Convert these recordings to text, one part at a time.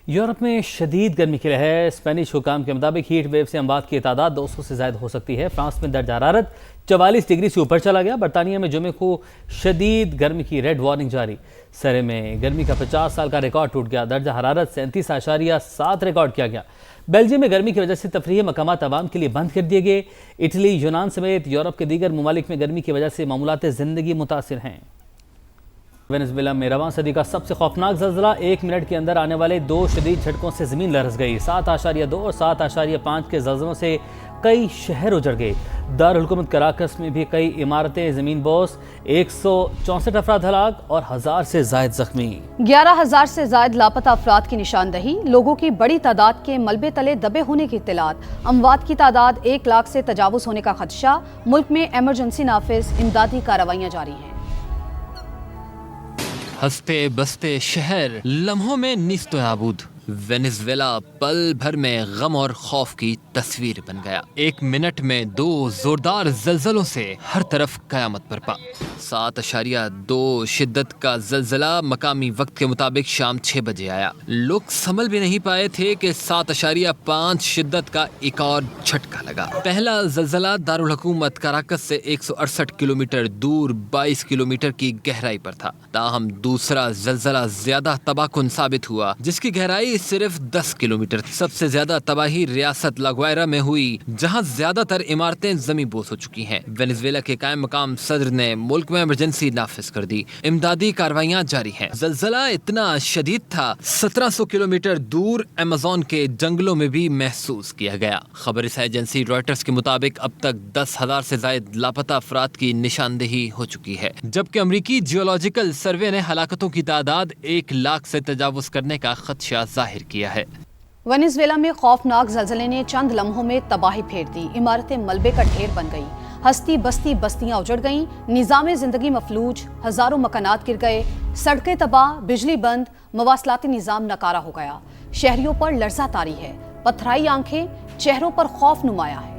Europe میں شدید گرمی کی لہر۔ اسپینش حکام کے مطابق ہیٹ ویو سے اموات کی تعداد 200 سے زائد ہو سکتی ہے۔ فرانس میں درجہ حرارت 44 ڈگری سے اوپر چلا گیا۔ برطانیہ میں جمعے کو شدید گرمی کی ریڈ وارننگ جاری۔ سرے میں گرمی کا 50 سال کا ریکارڈ ٹوٹ گیا۔ درجہ حرارت 37.7 ریکارڈ کیا گیا۔ بیلجیم میں گرمی کی وجہ سے تفریحی مقامات عوام کے لیے بند کر دیے گئے۔ اٹلی، یونان سمیت یورپ کے دیگر ممالک میں گرمی کی وجہ سے معمولات زندگی متاثر ہیں۔ وینزویلا میں رواں صدی کا سب سے خوفناک زلزلہ 1 منٹ کے اندر آنے والے 2 شدید جھٹکوں سے زمین لرز گئی۔ 7.2 اور 7.5 کے زلزلوں سے کئی شہر اجڑ گئے۔ دارالحکومت کراکس میں بھی کئی عمارتیں زمین بوس، 164 افراد ہلاک اور 1000 سے زائد زخمی۔ 11,000 سے زائد لاپتہ افراد کی نشاندہی، لوگوں کی بڑی تعداد کے ملبے تلے دبے ہونے کی اطلاعات، اموات کی تعداد 1 لاکھ سے تجاوز ہونے کا خدشہ۔ ملک میں ایمرجنسی نافذ، امدادی کارروائیاں جاری ہیں۔ ہنستے بستے شہر لمحوں میں نیست و نابود۔ وینزویلا پل بھر میں غم اور خوف کی تصویر بن گیا۔ 1 منٹ میں 2 زوردار زلزلوں سے ہر طرف قیامت برپا۔ 7.2 شدت کا زلزلہ مقامی وقت کے مطابق شام 6 بجے آیا۔ لوگ سنبھل بھی نہیں پائے تھے کہ 7.5 شدت کا ایک اور جھٹکا لگا۔ پہلا زلزلہ دارالحکومت کراکس سے 168 کلومیٹر دور 22 کلومیٹر کی گہرائی پر تھا۔ تاہم دوسرا زلزلہ زیادہ تباہ کن ثابت ہوا، جس کی گہرائی صرف 10 کلومیٹر تھی۔ سب سے زیادہ تباہی ریاست لاگوائرا میں ہوئی، جہاں زیادہ تر عمارتیں زمین بوس ہو چکی ہیں۔ وینزویلا کے قائم مقام صدر نے ملک میں ایمرجنسی نافذ کر دی۔ امدادی کارروائیاں جاری ہیں۔ زلزلہ اتنا شدید تھا 1700 کلومیٹر دور ایمیزون کے جنگلوں میں بھی محسوس کیا گیا۔ خبر رساں ایجنسی رائٹرز کے مطابق اب تک 10,000 سے زائد لاپتہ افراد کی نشاندہی ہو چکی ہے، جبکہ امریکی جیولوجیکل سروے نے ہلاکتوں کی تعداد 1 لاکھ سے تجاوز کرنے کا خدشہ ظاہر کیا ہے۔ وینزویلا میں خوفناک زلزلے نے چند لمحوں میں تباہی پھیر دی۔ عمارتیں ملبے کا ڈھیر بن گئیں، ہستی بستی بستیاں اجڑ گئیں، نظام زندگی مفلوج، ہزاروں مکانات گر گئے، سڑکیں تباہ، بجلی بند، مواصلاتی نظام ناکارہ ہو گیا۔ شہریوں پر لرزہ طاری ہے، پتھرائی آنکھیں، چہروں پر خوف نمایاں ہے۔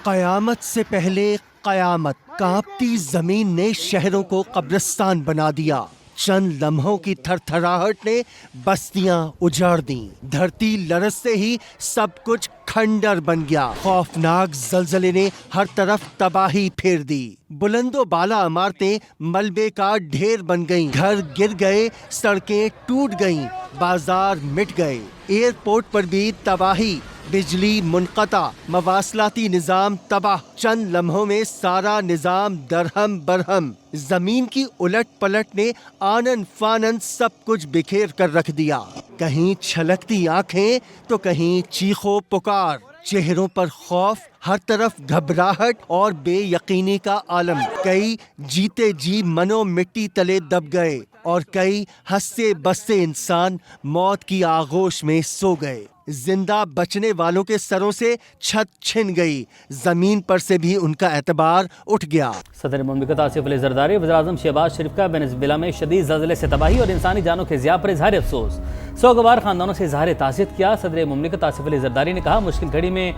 قیامت سے پہلے قیامت، کانپتی زمین نے شہروں کو قبرستان بنا دیا۔ چند لمحوں کی تھر تھراہٹ نے بستیاں اجاڑ دیں۔ دھرتی لرزتے ہی سب کچھ کھنڈر بن گیا۔ خوفناک زلزلے نے ہر طرف تباہی پھیر دی۔ بلند و بالا عمارتیں ملبے کا ڈھیر بن گئیں، گھر گر گئے، سڑکیں ٹوٹ گئیں، بازار مٹ گئے۔ ایئرپورٹ پر بھی تباہی، بجلی منقطع، مواصلاتی نظام تباہ۔ چند لمحوں میں سارا نظام درہم برہم۔ زمین کی الٹ پلٹ نے آنن فانن سب کچھ بکھیر کر رکھ دیا۔ کہیں چھلکتی آنکھیں تو کہیں چیخو پکار، چہروں پر خوف، ہر طرف گھبراہٹ اور بے یقینی کا عالم۔ کئی جیتے جی منو مٹی تلے دب گئے اور کئی ہنستے بستے انسان موت کی آغوش میں سو گئے۔ زندہ بچنے والوں کے سروں سے چھت چھن گئی، زمین پر سے بھی ان کا اعتبار اٹھ گیا۔ صدر مملکت آصف علی زرداری، وزیراعظم شہباز شریف کا وینزویلا میں شدید زلزلے سے تباہی اور انسانی جانوں کے ضیاع پر اظہار افسوس۔ سوگوار خاندانوں سے اظہار تعزیت کیا۔ صدر مملکت آصف علی زرداری نے کہا، مشکل گھڑی میں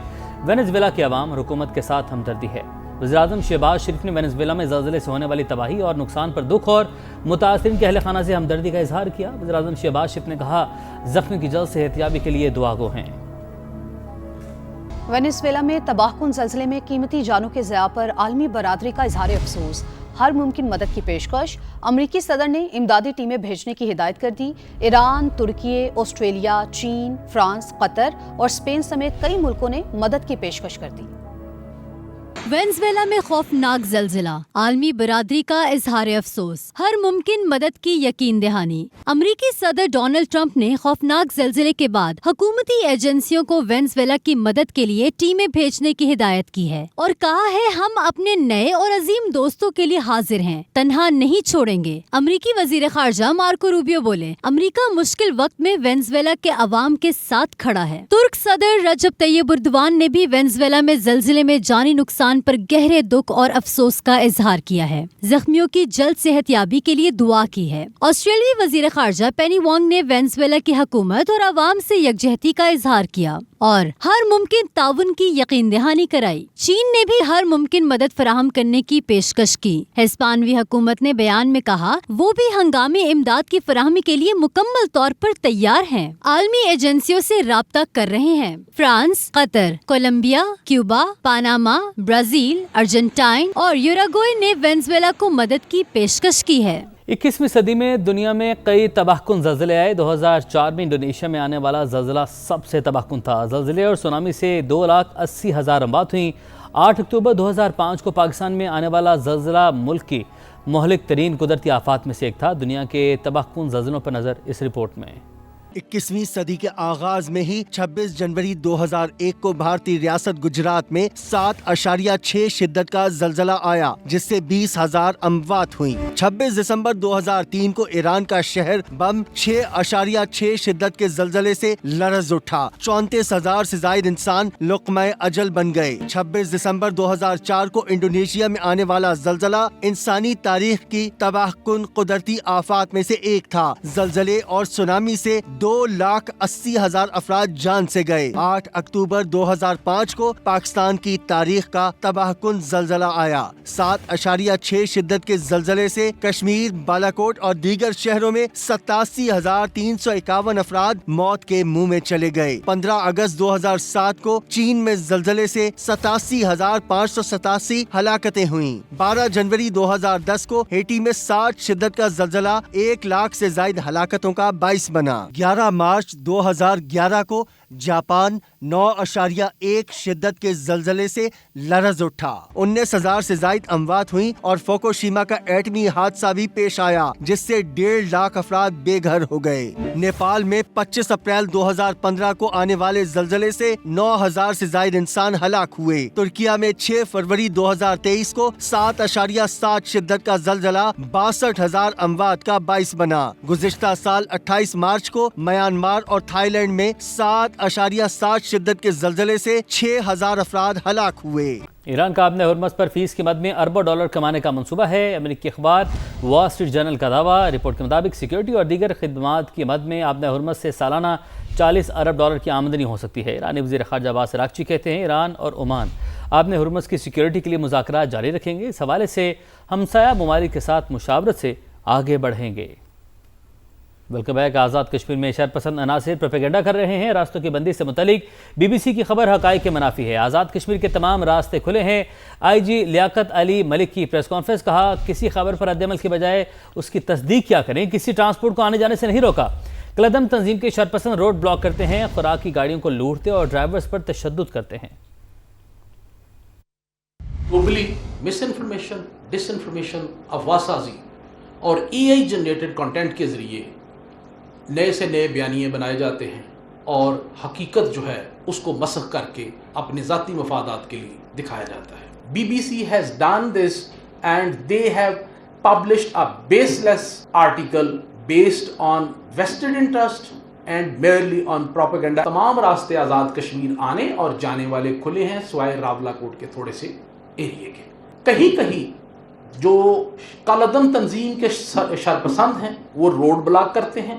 وینزویلا کے عوام اور حکومت کے ساتھ ہمدردی ہے۔ وزیراعظم شہباز شریف نے وینزویلا میں زلزلے سے ہونے والی تباہی اور نقصان پر دکھ اور متاثرین کے اہل خانہ سے ہمدردی کا اظہار کیا۔ وزیراعظم شہباز شریف نے کہا، زخمی کی جلد صحتیابی کے لیے دعا گو ہیں۔ وینزویلا میں تباہ کن زلزلے میں قیمتی جانوں کے ضیاع پر عالمی برادری کا اظہار افسوس، ہر ممکن مدد کی پیشکش۔ امریکی صدر نے امدادی ٹیمیں بھیجنے کی ہدایت کر دی۔ ایران، ترکی، آسٹریلیا، چین، فرانس، قطر اور اسپین سمیت کئی ملکوں نے مدد کی پیشکش کر دی۔ وینزویلا میں خوفناک زلزلہ، عالمی برادری کا اظہار افسوس، ہر ممکن مدد کی یقین دہانی۔ امریکی صدر ڈونلڈ ٹرمپ نے خوفناک زلزلے کے بعد حکومتی ایجنسیوں کو وینزویلا کی مدد کے لیے ٹیمیں بھیجنے کی ہدایت کی ہے اور کہا ہے، ہم اپنے نئے اور عظیم دوستوں کے لیے حاضر ہیں، تنہا نہیں چھوڑیں گے۔ امریکی وزیر خارجہ مارکو روبیو بولے، امریکہ مشکل وقت میں وینزویلا کے عوام کے ساتھ کھڑا ہے۔ ترک صدر رجب طیب اردوان نے بھی وینزویلا میں زلزلے میں جانی نقصان نقصان پر گہرے دکھ اور افسوس کا اظہار کیا ہے۔ زخمیوں کی جلد صحت یابی کے لیے دعا کی ہے۔ آسٹریلوی وزیر خارجہ پینی وانگ نے وینزویلا کی حکومت اور عوام سے یکجہتی کا اظہار کیا اور ہر ممکن تعاون کی یقین دہانی کرائی۔ چین نے بھی ہر ممکن مدد فراہم کرنے کی پیشکش کی۔ ہسپانوی حکومت نے بیان میں کہا وہ بھی ہنگامی امداد کی فراہمی کے لیے مکمل طور پر تیار ہیں، عالمی ایجنسیوں سے رابطہ کر رہے ہیں۔ France, Qatar, Colombia, Cuba, Panama, Brazil, Argentina اور یوراگوئے نے وینزویلا کو مدد کی پیشکش کی ہے۔ 21ویں صدی میں دنیا میں کئی تباہ کن زلزلے آئے۔ 2004 میں انڈونیشیا میں آنے والا زلزلہ سب سے تباہ کن تھا۔ زلزلے اور سونامی سے 2,80,000 اموات ہوئیں۔ 8 اکتوبر 2005 کو پاکستان میں آنے والا زلزلہ ملک کی مہلک ترین قدرتی آفات میں سے ایک تھا۔ دنیا کے تباہ کن زلزلوں پر نظر اس رپورٹ میں۔ 21ویں صدی کے آغاز میں ہی 26 جنوری 2001 کو بھارتی ریاست گجرات میں 7.6 شدت کا زلزلہ آیا جس سے 20,000 اموات ہوئیں۔ 26 دسمبر 2003 کو ایران کا شہر بم 6.6 شدت کے زلزلے سے لرز اٹھا۔ 34,000 سے زائد انسان لقمہ اجل بن گئے۔ 26 دسمبر 2004 کو انڈونیشیا میں آنے والا زلزلہ انسانی تاریخ کی تباہ کن قدرتی آفات میں سے ایک تھا۔ زلزلے اور سونامی سے 2,80,000 افراد جان سے گئے۔ 8 اکتوبر 2005 کو پاکستان کی تاریخ کا تباہ کن زلزلہ آیا۔ 7.6 شدت کے زلزلے سے کشمیر، بالاکوٹ اور دیگر شہروں میں 87,351 افراد موت کے منہ میں چلے گئے۔ 15 اگست 2007 کو چین میں زلزلے سے 87,587 ہلاکتیں ہوئیں۔ 12 جنوری 2010 کو ہیٹی میں 60 شدت کا زلزلہ 1 لاکھ سے زائد ہلاکتوں کا باعث بنا۔ 11 مارچ 2011 کو جاپان 9.1 شدت کے زلزلے سے لرز اٹھا۔ 19,000 سے زائد اموات ہوئیں اور فوکوشیما کا ایٹمی حادثہ بھی پیش آیا جس سے 1.5 لاکھ افراد بے گھر ہو گئے۔ نیپال میں 25 اپریل 2015 کو آنے والے زلزلے سے 9,000 سے زائد انسان ہلاک ہوئے۔ ترکیہ میں 6 فروری 2023 کو 7.7 شدت کا زلزلہ 62,000 اموات کا باعث بنا۔ گزشتہ سال 28 مارچ کو میانمار اور تھائی لینڈ میں 7.7 شدت کے زلزلے سے 6,000 افراد ہلاک ہوئے۔ ایران کا آبِ ہرمز پر فیس کی مد میں اربوں ڈالر کمانے کا منصوبہ ہے۔ امریکی اخبار وال اسٹریٹ جرنل کا دعویٰ۔ رپورٹ کے مطابق سیکیورٹی اور دیگر خدمات کی مد میں آبِ ہرمز سے سالانہ 40 ارب ڈالر کی آمدنی ہو سکتی ہے۔ ایرانی وزیر خارجہ عباس اراغچی کہتے ہیں ایران اور عمان آبِ ہرمز کی سیکیورٹی کے لیے مذاکرات جاری رکھیں گے۔ اس حوالے سے ہمسایہ ممالک کے ساتھ مشاورت سے آگے بڑھیں گے۔ Welcome back. آزاد کشمیر میں شر پسند عناصر پروپیگنڈا کر رہے ہیں۔ راستوں کی بندی سے متعلق بی بی سی کی خبر حقائق کے منافی ہے۔ آزاد کشمیر کے تمام راستے کھلے ہیں۔ آئی جی لیاقت علی ملک کی پریس کانفرنس، کہا کسی خبر پر رد عمل کے بجائے اس کی تصدیق کیا کریں۔ کسی ٹرانسپورٹ کو آنے جانے سے نہیں روکا۔ کالعدم تنظیم کے شرپسند روڈ بلاک کرتے ہیں، خوراک کی گاڑیوں کو لوٹتے اور ڈرائیورز پر تشدد کرتے ہیں۔ گلوبلی مس انفارمیشن، ڈس انفارمیشن، افواہ سازی اور ای آئی جنریٹڈ کنٹینٹ کے ذریعے نئے سے نئے بیانیے بنائے جاتے ہیں اور حقیقت جو ہے اس کو مسخ کر کے اپنے ذاتی مفادات کے لیے دکھایا جاتا ہے۔ B B C has done this and they have published a baseless article based on vested interest and merely on propaganda. تمام راستے آزاد کشمیر آنے اور جانے والے کھلے ہیں سوائے راولا کوٹ کے تھوڑے سے ایریے کے۔ کہیں کہیں جو کالعدم تنظیم کے شرپسند ہیں وہ روڈ بلاک کرتے ہیں،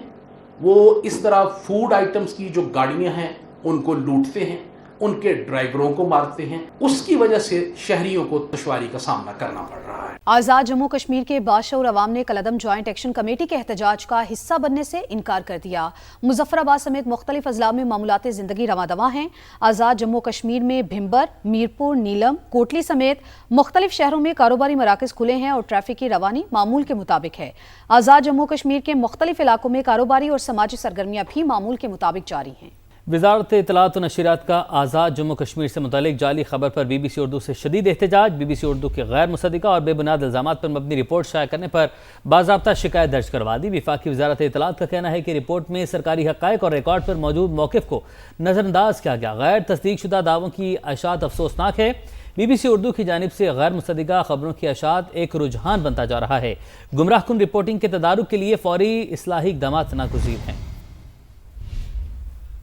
وہ اس طرح فوڈ آئٹمز کی جو گاڑیاں ہیں ان کو لوٹتے ہیں، ان کے ڈرائیوروں کو مارتے ہیں۔ اس کی وجہ سے شہریوں کو دشواری کا سامنا کرنا پڑ رہا ہے۔ آزاد جموں کشمیر کے باشعور عوام نے کالعدم جوائنٹ ایکشن کمیٹی کے احتجاج کا حصہ بننے سے انکار کر دیا۔ مظفر آباد سمیت مختلف اضلاع میں معمولات زندگی رواں دواں ہیں۔ آزاد جموں کشمیر میں بھمبر، میرپور، نیلم، کوٹلی سمیت مختلف شہروں میں کاروباری مراکز کھلے ہیں اور ٹریفک کی روانی معمول کے مطابق ہے۔ آزاد جموں کشمیر کے مختلف علاقوں میں کاروباری اور سماجی سرگرمیاں بھی معمول کے مطابق جاری ہیں۔ وزارت اطلاعات و نشریات کا آزاد جموں کشمیر سے متعلق جعلی خبر پر بی بی سی اردو سے شدید احتجاج۔ بی بی سی اردو کے غیر مصدقہ اور بے بنیاد الزامات پر مبنی رپورٹ شائع کرنے پر باضابطہ شکایت درج کروا دی۔ وفاقی وزارت اطلاعات کا کہنا ہے کہ رپورٹ میں سرکاری حقائق اور ریکارڈ پر موجود موقف کو نظر انداز کیا گیا۔ غیر تصدیق شدہ دعووں کی اشاعت افسوسناک ہے۔ بی بی سی اردو کی جانب سے غیر مصدقہ خبروں کی اشاعت ایک رجحان بنتا جا رہا ہے۔ گمراہ کن رپورٹنگ کے تدارک کے لیے فوری اصلاحی اقدامات ناگزیر ہیں۔